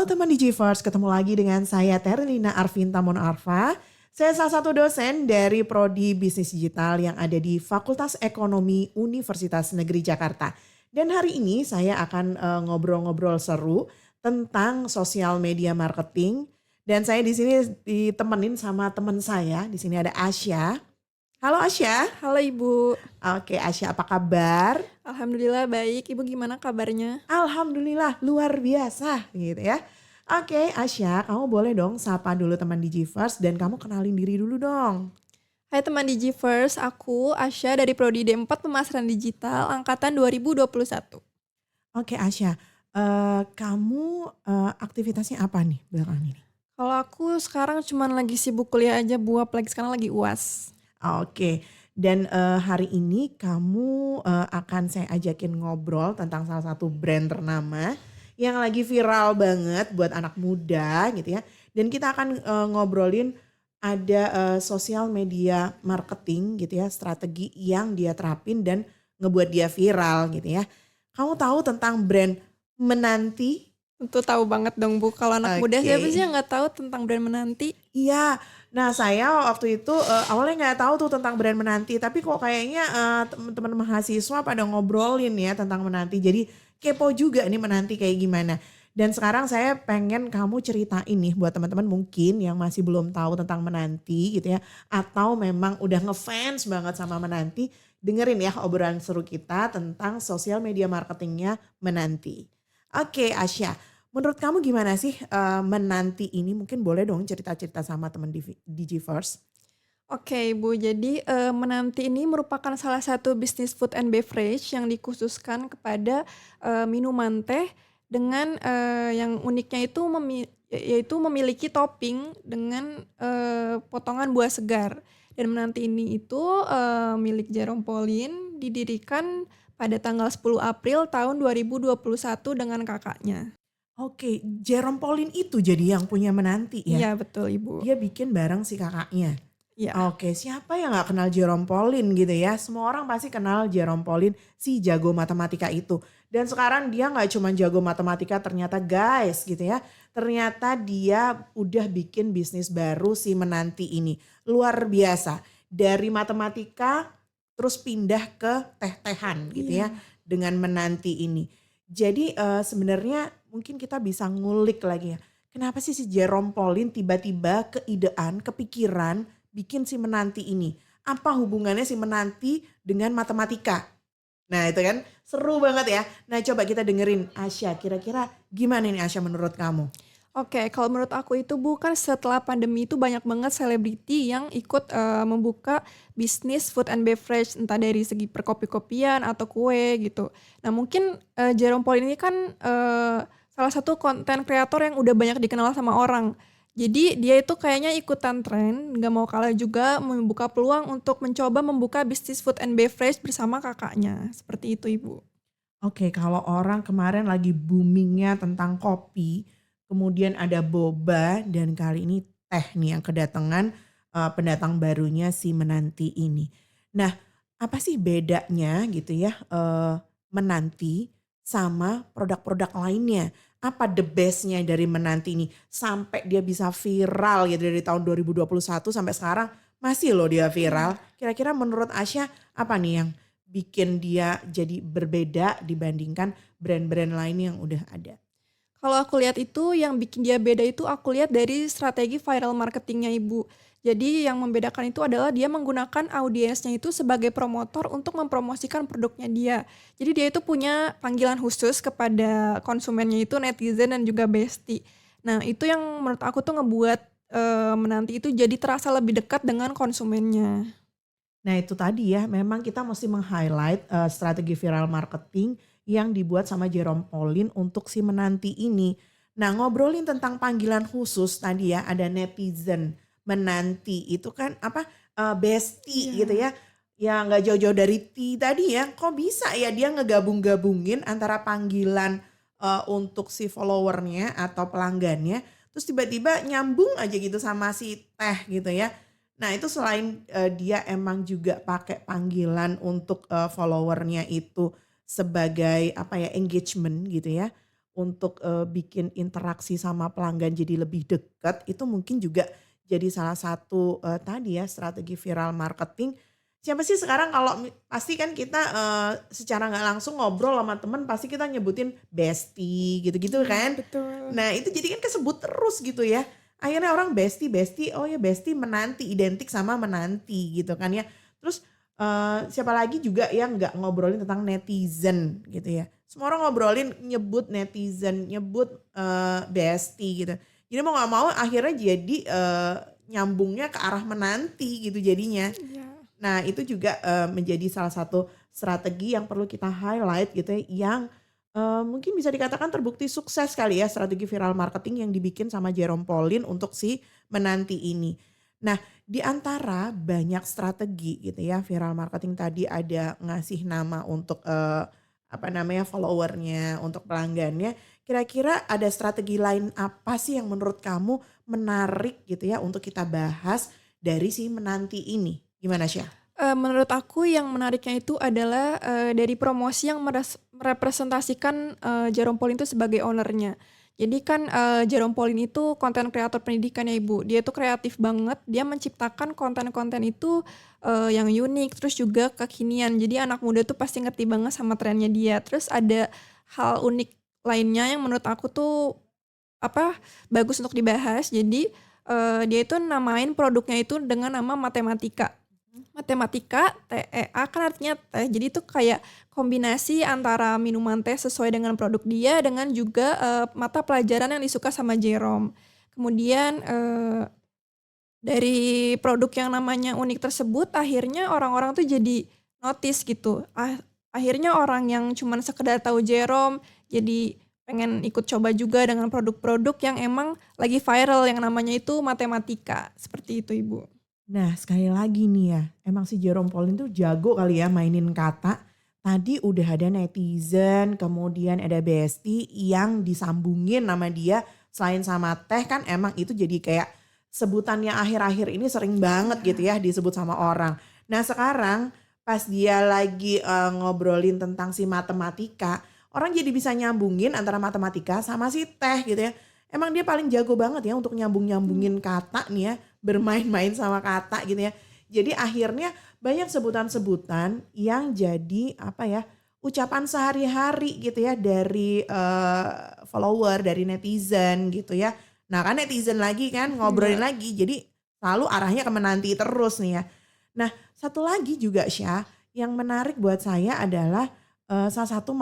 Halo teman Digivers, ketemu lagi dengan saya Terlina Arvinta Monarva. Saya salah satu dosen dari Prodi Bisnis Digital yang ada di Fakultas Ekonomi Universitas Negeri Jakarta. Dan hari ini saya akan ngobrol-ngobrol seru tentang sosial media marketing. Dan saya di sini ditemenin sama teman saya. Di sini ada Asya. Halo Asya. Halo Ibu. Oke Asya, apa kabar? Alhamdulillah baik. Ibu gimana kabarnya? Alhamdulillah luar biasa gitu ya. Oke Asya, kamu boleh dong sapa dulu teman Digivers dan kamu kenalin diri dulu dong. Hai teman Digivers, aku Asya dari Prodi D4 Pemasaran Digital angkatan 2021. Oke Asya, kamu aktivitasnya apa nih belakangan ini? Kalau aku sekarang cuman lagi sibuk kuliah aja Bu, apalagi sekarang lagi UAS. Oke, dan hari ini kamu akan saya ajakin ngobrol tentang salah satu brand ternama yang lagi viral banget buat anak muda gitu ya. Dan kita akan ngobrolin ada sosial media marketing gitu ya, strategi yang dia terapin dan ngebuat dia viral gitu ya. Kamu tahu tentang brand Menanti? Tentu tahu banget dong Bu, kalau anak muda Oke. siapa sih yang gak tahu tentang brand Menanti? Iya, nah saya waktu itu awalnya nggak tahu tuh tentang brand Menanti, tapi kok kayaknya teman-teman mahasiswa pada ngobrolin ya tentang Menanti, jadi kepo juga nih Menanti kayak gimana. Dan sekarang saya pengen kamu ceritain nih buat teman-teman mungkin yang masih belum tahu tentang Menanti gitu ya, atau memang udah ngefans banget sama Menanti, dengerin ya obrolan seru kita tentang sosial media marketingnya Menanti. Oke Asya, menurut kamu gimana sih Menanti ini? Mungkin boleh dong cerita-cerita sama teman Digivers. Oke Bu, jadi Menanti ini merupakan salah satu bisnis food and beverage yang dikhususkan kepada minuman teh dengan yang uniknya itu yaitu memiliki topping dengan potongan buah segar. Dan Menanti ini itu milik Jerome Pauline, didirikan pada tanggal 10 April tahun 2021 dengan kakaknya. Oke, Jerome Pauline itu jadi yang punya Menanti ya? Iya betul Ibu. Dia bikin bareng si kakaknya. Iya. Oke, siapa yang gak kenal Jerome Pauline gitu ya? Semua orang pasti kenal Jerome Pauline, si jago matematika itu. Dan sekarang dia gak cuma jago matematika ternyata guys gitu ya. Ternyata dia udah bikin bisnis baru si Menanti ini. Luar biasa. Dari matematika terus pindah ke teh-tehan gitu ya. Iya. Dengan Menanti ini. Jadi sebenarnya mungkin kita bisa ngulik lagi ya. Kenapa sih si Jerome Pauline tiba-tiba keidean, kepikiran bikin si Menanti ini? Apa hubungannya si Menanti dengan matematika? Nah itu kan seru banget ya. Nah coba kita dengerin Asya, kira-kira gimana nih Asya menurut kamu? Oke, kalau menurut aku itu bukan setelah pandemi itu banyak banget selebriti yang ikut membuka bisnis food and beverage entah dari segi perkopi-kopian atau kue gitu. Nah mungkin Jerome Pauline ini kan salah satu konten kreator yang udah banyak dikenal sama orang. Jadi dia itu kayaknya ikutan tren, nggak mau kalah juga membuka peluang untuk mencoba membuka bisnis food and beverage bersama kakaknya. Seperti itu Ibu. Oke, kalau orang kemarin lagi boomingnya tentang kopi, kemudian ada boba dan kali ini teh nih yang kedatangan pendatang barunya si Menanti ini. Nah, apa sih bedanya gitu ya Menanti sama produk-produk lainnya? Apa the bestnya dari Menanti ini sampai dia bisa viral gitu dari tahun 2021 sampai sekarang masih loh dia viral. Kira-kira menurut Asya apa nih yang bikin dia jadi berbeda dibandingkan brand-brand lain yang udah ada? Kalau aku lihat itu yang bikin dia beda itu aku lihat dari strategi viral marketingnya Ibu. Jadi yang membedakan itu adalah dia menggunakan audiensnya itu sebagai promotor untuk mempromosikan produknya dia. Jadi dia itu punya panggilan khusus kepada konsumennya itu netizen dan juga bestie. Nah itu yang menurut aku tuh ngebuat Menanti itu jadi terasa lebih dekat dengan konsumennya. Nah itu tadi ya, memang kita mesti meng-highlight strategi viral marketing yang dibuat sama Jerome Pauline untuk si Menanti ini. Nah ngobrolin tentang panggilan khusus tadi ya, ada netizen, Menanti, itu kan apa, bestie gitu Iya. ya. Ya nggak jauh-jauh dari T tadi ya, kok bisa ya dia ngegabung-gabungin antara panggilan untuk si followernya atau pelanggannya, terus tiba-tiba nyambung aja gitu sama si teh gitu ya. Nah itu selain dia emang juga pakai panggilan untuk follower itu sebagai apa ya engagement gitu ya. untuk bikin interaksi sama pelanggan jadi lebih dekat, itu mungkin juga jadi salah satu tadi ya strategi viral marketing. Siapa sih sekarang kalau pasti kan kita secara nggak langsung ngobrol sama temen pasti kita nyebutin bestie gitu-gitu Iya, kan. betul. Nah itu jadi kan kesebut terus gitu ya. Akhirnya orang bestie, bestie, oh ya bestie menanti, identik sama menanti gitu kan ya. Terus siapa lagi juga yang nggak ngobrolin tentang netizen gitu ya. Semua orang ngobrolin nyebut netizen, nyebut bestie gitu. Jadi mau nggak mau akhirnya jadi nyambungnya ke arah menanti gitu jadinya. Iya. Nah itu juga menjadi salah satu strategi yang perlu kita highlight gitu ya, yang mungkin bisa dikatakan terbukti sukses kali ya strategi viral marketing yang dibikin sama Jerome Pauline untuk si menanti ini. Nah di antara banyak strategi gitu ya viral marketing tadi ada ngasih nama untuk apa namanya followernya, untuk pelanggannya. Kira-kira ada strategi lain apa sih yang menurut kamu menarik gitu ya untuk kita bahas dari si menanti ini? Gimana Syah? Menurut aku yang menariknya itu adalah, dari promosi yang merepresentasikan, Jerome Pauline itu sebagai owner-nya. Jadi kan, Jerome Pauline itu konten kreator pendidikan ya Ibu, dia itu kreatif banget, dia menciptakan konten-konten itu, yang unik, terus juga kekinian. Jadi anak muda tuh pasti ngerti banget sama trennya dia. Terus ada hal unik lainnya yang menurut aku tuh, apa, bagus untuk dibahas. Jadi, dia itu namain produknya itu dengan nama Matematika. Matematika, TEA kan artinya teh, jadi itu kayak kombinasi antara minuman teh sesuai dengan produk dia, dengan juga, mata pelajaran yang disuka sama Jerome. Kemudian, dari produk yang namanya unik tersebut akhirnya orang-orang tuh jadi notice gitu, akhirnya orang yang cuman sekedar tahu Jerome, jadi pengen ikut coba juga dengan produk-produk yang emang lagi viral yang namanya itu Matematika, seperti itu Ibu. Nah sekali lagi nih ya, emang si Jerome Pauline tuh jago kali ya mainin kata. Tadi udah ada netizen, kemudian ada bestie yang disambungin nama dia selain sama teh kan emang itu jadi kayak sebutannya akhir-akhir ini sering banget gitu Iya. ya disebut sama orang. Nah sekarang pas dia lagi ngobrolin tentang si matematika, orang jadi bisa nyambungin antara matematika sama si teh gitu ya. Emang dia paling jago banget ya untuk Mmm, nyambung-nyambungin kata nih ya, bermain-main sama kata gitu ya. Jadi akhirnya banyak sebutan-sebutan yang jadi apa ya, ucapan sehari-hari gitu ya dari follower, dari netizen gitu ya. Nah kan netizen lagi kan ngobrolin iya. lagi, jadi selalu arahnya ke menanti terus nih ya. Nah satu lagi juga Syah, yang menarik buat saya adalah salah satu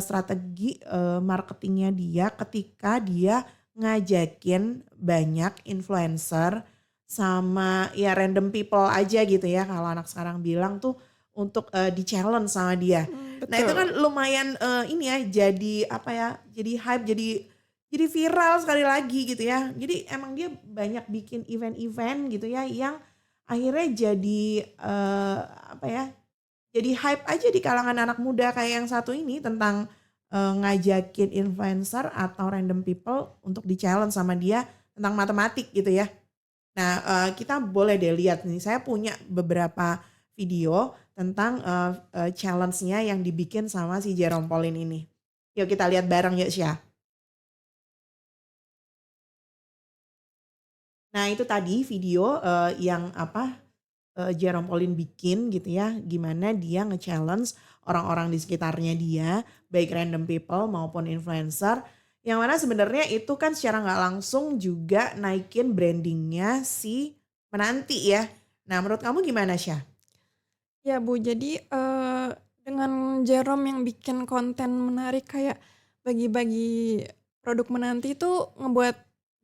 strategi marketingnya dia ketika dia ngajakin banyak influencer sama ya random people aja gitu ya kalau anak sekarang bilang tuh untuk di-challenge sama dia. Nah itu kan Betul. lumayan ini ya jadi apa ya, jadi hype, jadi viral sekali lagi gitu ya. Jadi emang dia banyak bikin event-event gitu ya yang akhirnya jadi apa ya, jadi hype aja di kalangan anak muda kayak yang satu ini tentang ngajakin influencer atau random people untuk di-challenge sama dia tentang matematik gitu ya. Nah, kita boleh deh lihat nih, saya punya beberapa video tentang, challenge-nya yang dibikin sama si Jerome Pauline ini. Yuk kita lihat bareng yuk, Syah. Nah itu tadi video, yang apa, Jerome Pauline bikin gitu ya, gimana dia nge-challenge orang-orang di sekitarnya dia, baik random people maupun influencer, yang mana sebenarnya itu kan secara nggak langsung juga naikin brandingnya si menanti ya. Nah menurut kamu gimana Syah? Ya Bu, jadi, dengan Jerome yang bikin konten menarik kayak bagi-bagi produk menanti itu ngebuat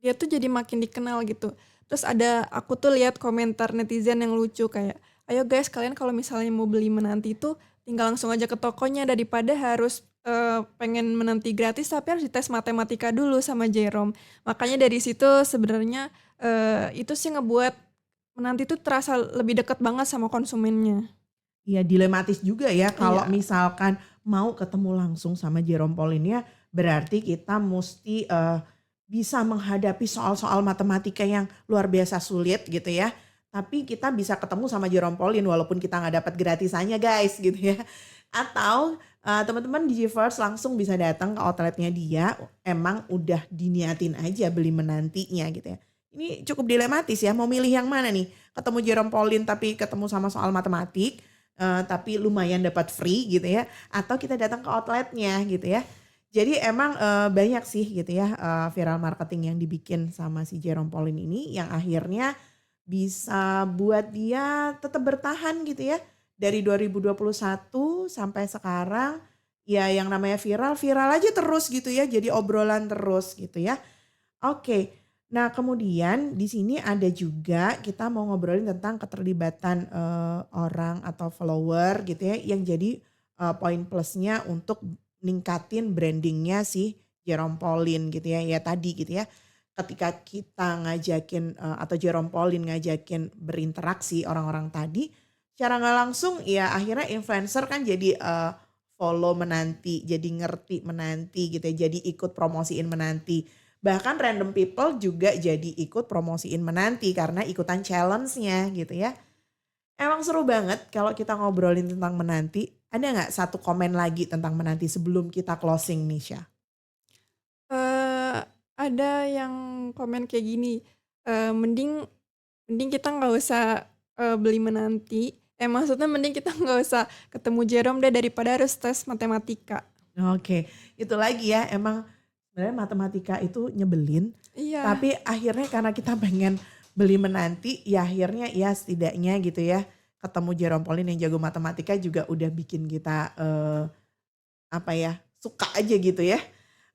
dia tuh jadi makin dikenal gitu. Terus aku tuh lihat komentar netizen yang lucu kayak, "Ayo guys kalian kalau misalnya mau beli menanti itu tinggal langsung aja ke tokonya daripada harus, pengen menanti gratis tapi harus dites matematika dulu sama Jerome." Makanya dari situ sebenarnya, itu sih ngebuat menanti itu terasa lebih dekat banget sama konsumennya. Iya dilematis juga ya kalau Iya, misalkan mau ketemu langsung sama Jerome Pauline ya berarti kita mesti bisa menghadapi soal-soal matematika yang luar biasa sulit gitu ya. Tapi kita bisa ketemu sama Jerome Pauline walaupun kita nggak dapat gratisannya guys gitu ya. Atau teman-teman Digivers langsung bisa datang ke outletnya dia, emang udah diniatin aja beli menantinya gitu ya. Ini cukup dilematis ya, mau milih yang mana nih? Ketemu Jerome Pauline tapi ketemu sama soal matematik, tapi lumayan dapat free gitu ya, atau kita datang ke outletnya gitu ya. Jadi emang banyak sih gitu ya viral marketing yang dibikin sama si Jerome Pauline ini yang akhirnya bisa buat dia tetap bertahan gitu ya. Dari 2021 sampai sekarang ya yang namanya viral, viral aja terus gitu ya. Jadi obrolan terus gitu ya. Oke. Nah, kemudian di sini ada juga kita mau ngobrolin tentang keterlibatan orang atau follower gitu ya yang jadi poin plusnya untuk ningkatin brandingnya si Jerome Pauline gitu ya. Ya tadi gitu ya. Ketika kita ngajakin atau Jerome Pauline ngajakin berinteraksi orang-orang tadi, secara nggak langsung ya akhirnya influencer kan jadi follow menanti, jadi ngerti menanti gitu ya, jadi ikut promosiin menanti. Bahkan random people juga jadi ikut promosiin menanti karena ikutan challenge-nya gitu ya. Emang seru banget kalau kita ngobrolin tentang menanti. Ada nggak satu komen lagi tentang menanti sebelum kita closing nih, Syah? Eee, ada yang komen kayak gini, mending mending kita nggak usah, beli menanti, maksudnya mending kita nggak usah ketemu Jerome deh daripada harus tes matematika. Oke, itu lagi ya emang sebenarnya matematika itu nyebelin, Iya, tapi akhirnya karena kita pengen beli menanti ya akhirnya ya setidaknya gitu ya ketemu Jerome Pauline yang jago matematika juga udah bikin kita apa ya suka aja gitu ya.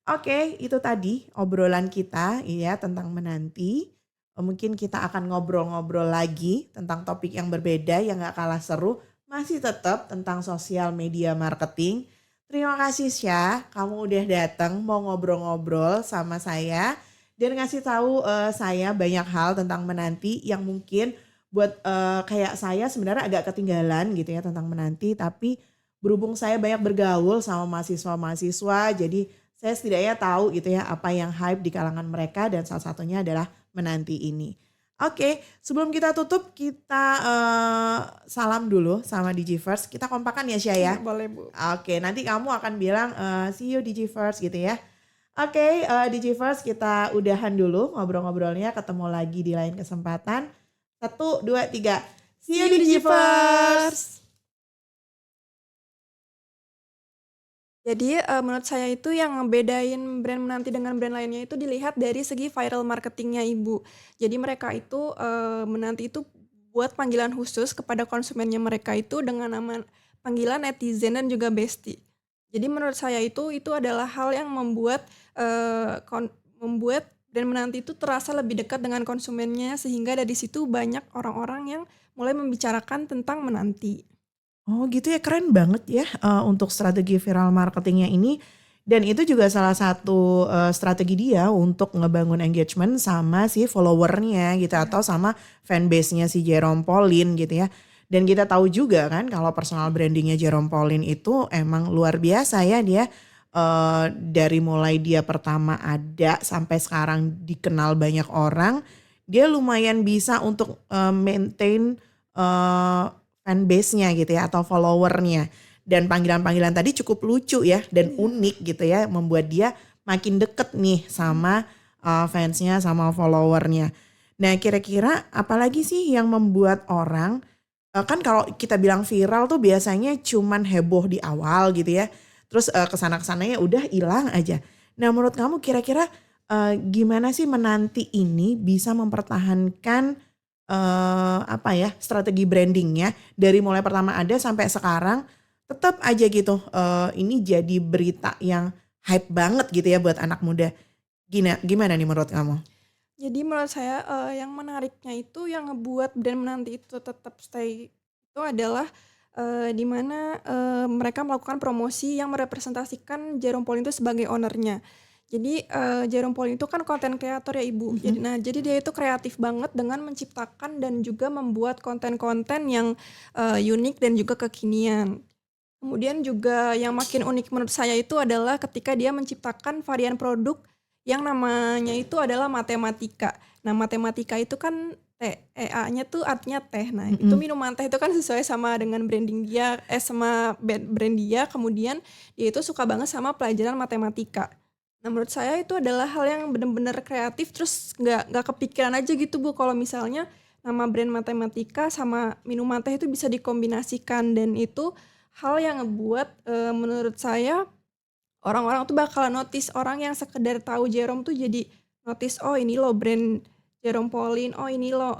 Oke, itu tadi obrolan kita ya tentang menanti. Mungkin kita akan ngobrol-ngobrol lagi tentang topik yang berbeda yang gak kalah seru. Masih tetap tentang sosial media marketing. Terima kasih Syah, kamu udah datang mau ngobrol-ngobrol sama saya. Dan ngasih tahu saya banyak hal tentang menanti yang mungkin buat kayak saya sebenarnya agak ketinggalan gitu ya tentang menanti. Tapi berhubung saya banyak bergaul sama mahasiswa-mahasiswa, jadi saya setidaknya tahu gitu ya apa yang hype di kalangan mereka dan salah satunya adalah menanti ini. Oke, sebelum kita tutup kita salam dulu sama Digivers. Kita kompakan ya Syah ya. iya boleh Bu. Oke, nanti kamu akan bilang see you Digivers gitu ya. Oke, Digivers kita udahan dulu ngobrol-ngobrolnya. Ketemu lagi di lain kesempatan. 1, 2, 3. See you See you Digivers. Digivers. Jadi, menurut saya itu yang ngebedain brand menanti dengan brand lainnya itu dilihat dari segi viral marketingnya Ibu. Jadi mereka itu, menanti itu buat panggilan khusus kepada konsumennya mereka itu dengan nama panggilan netizen dan juga bestie. Jadi menurut saya itu adalah hal yang membuat, membuat brand menanti itu terasa lebih dekat dengan konsumennya sehingga dari situ banyak orang-orang yang mulai membicarakan tentang menanti. Oh gitu ya, keren banget ya untuk strategi viral marketingnya ini. Dan itu juga salah satu strategi dia untuk ngebangun engagement sama si followernya gitu Iya. atau sama fanbase-nya si Jerome Pauline gitu ya. Dan kita tahu juga kan kalau personal brandingnya Jerome Pauline itu emang luar biasa ya dia dari mulai dia pertama ada sampai sekarang dikenal banyak orang, dia lumayan bisa untuk maintain fanbase-nya gitu ya atau followernya. Dan panggilan-panggilan tadi cukup lucu ya dan Iya. unik gitu ya membuat dia makin deket nih sama fansnya sama followernya. Nah kira-kira apalagi sih yang membuat orang kan kalau kita bilang viral tuh biasanya cuman heboh di awal gitu ya. Terus kesana-kesananya udah hilang aja. Nah menurut kamu kira-kira gimana sih menanti ini bisa mempertahankan apa ya strategi brandingnya dari mulai pertama ada sampai sekarang tetap aja gitu ini jadi berita yang hype banget gitu ya buat anak muda. Gimana nih menurut kamu? Jadi menurut saya, yang menariknya itu yang ngebuat brand menanti itu tetap stay itu adalah, di mana, mereka melakukan promosi yang merepresentasikan Jerome Pauline itu sebagai owner-nya. Jadi, Jerome Pauline itu kan konten kreator ya Ibu. Mhm. Jadi dia itu kreatif banget dengan menciptakan dan juga membuat konten-konten yang, unik dan juga kekinian. Kemudian juga yang makin unik menurut saya itu adalah ketika dia menciptakan varian produk yang namanya itu adalah matematika. Nah, matematika itu kan EA-nya tuh artinya teh. Nah, itu Mm-mm. minuman teh itu kan sesuai sama dengan branding dia, sama brand dia, kemudian dia itu suka banget sama pelajaran matematika. Nah, menurut saya itu adalah hal yang benar-benar kreatif, terus nggak kepikiran aja gitu Bu, kalau misalnya nama brand matematika sama minuman teh itu bisa dikombinasikan, dan itu hal yang ngebuat menurut saya orang-orang tuh bakalan notice, orang yang sekedar tahu Jerome tuh jadi notice, oh ini loh brand Jerome Pauline, oh ini loh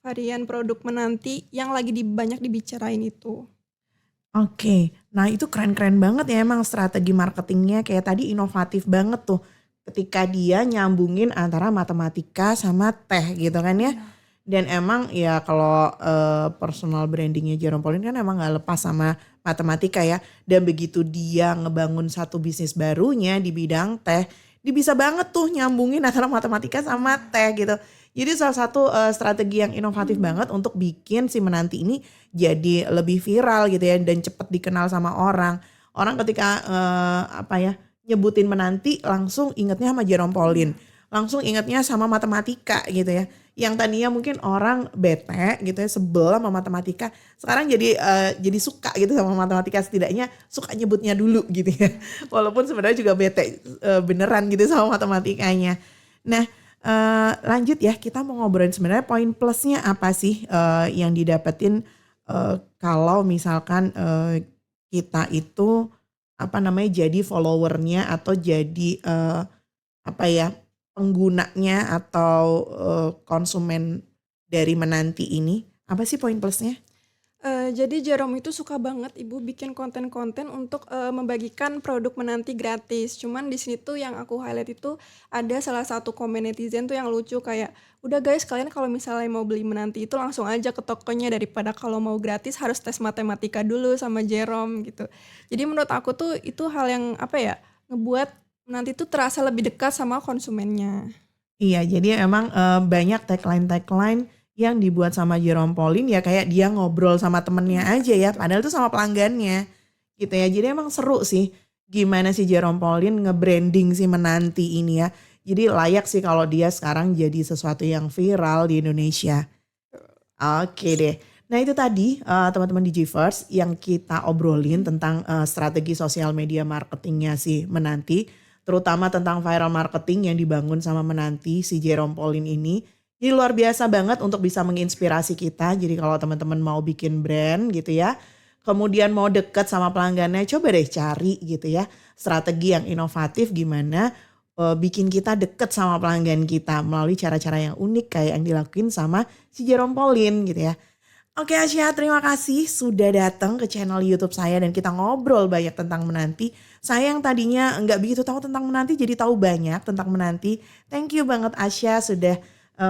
varian produk menanti yang lagi banyak dibicarain itu. Oke, nah itu keren-keren banget ya emang strategi marketingnya kayak tadi inovatif banget tuh ketika dia nyambungin antara matematika sama teh gitu kan ya. Iya. Dan emang ya kalau personal brandingnya Jerome Pauline kan emang gak lepas sama matematika ya. Dan begitu dia ngebangun satu bisnis barunya di bidang teh, dia bisa banget tuh nyambungin antara matematika sama teh gitu. Jadi salah satu strategi yang inovatif banget untuk bikin si menanti ini jadi lebih viral gitu ya dan cepet dikenal sama orang. Orang ketika apa ya nyebutin menanti langsung ingetnya sama Jerome Pauline, langsung ingetnya sama matematika gitu ya. Yang tadinya mungkin orang bete gitu ya sebel sama matematika, sekarang jadi suka gitu sama matematika, setidaknya suka nyebutnya dulu gitu ya. Walaupun sebenarnya juga bete beneran gitu sama matematikanya. Nah, lanjut ya, kita mau ngobrolin sebenarnya poin plusnya apa sih yang didapetin kalau misalkan kita itu apa namanya jadi followernya atau jadi apa ya penggunanya atau konsumen dari menanti ini, apa sih poin plusnya? Jadi Jerome itu suka banget Ibu bikin konten-konten untuk membagikan produk menanti gratis. Cuman di sini tuh yang aku highlight itu ada salah satu komen netizen tuh yang lucu kayak, udah guys kalian kalau misalnya mau beli menanti itu langsung aja ke tokonya, daripada kalau mau gratis harus tes matematika dulu sama Jerome gitu. Jadi menurut aku tuh itu hal yang apa ya, ngebuat menanti tuh terasa lebih dekat sama konsumennya. Iya, jadi emang banyak tagline-tagline yang dibuat sama Jerome Pauline ya kayak dia ngobrol sama temennya Iya, aja ya, betul. padahal itu sama pelanggannya gitu ya. Jadi emang seru sih gimana si Jerome Pauline nge-branding si menanti ini ya. Jadi layak sih kalau dia sekarang jadi sesuatu yang viral di Indonesia. Oke deh. Nah itu tadi teman-teman Digivers yang kita obrolin tentang strategi sosial media marketingnya si menanti. Terutama tentang viral marketing yang dibangun sama menanti si Jerome Pauline ini. Ini luar biasa banget untuk bisa menginspirasi kita. Jadi kalau teman-teman mau bikin brand gitu ya. Kemudian mau deket sama pelanggannya, coba deh cari gitu ya. Strategi yang inovatif gimana bikin kita deket sama pelanggan kita melalui cara-cara yang unik kayak yang dilakuin sama si Jerome Pauline gitu ya. Oke Asya, terima kasih sudah datang ke channel YouTube saya dan kita ngobrol banyak tentang menanti. Saya yang tadinya nggak begitu tahu tentang menanti jadi tahu banyak tentang menanti. Thank you banget Asya sudah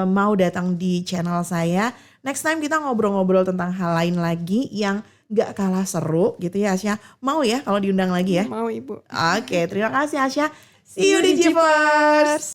mau datang di channel saya. Next time kita ngobrol-ngobrol tentang hal lain lagi yang nggak kalah seru gitu ya Asya. Mau ya kalau diundang lagi ya? Mau Ibu. Oke, terima kasih Asya. See See you you di di Givers. Jeepers!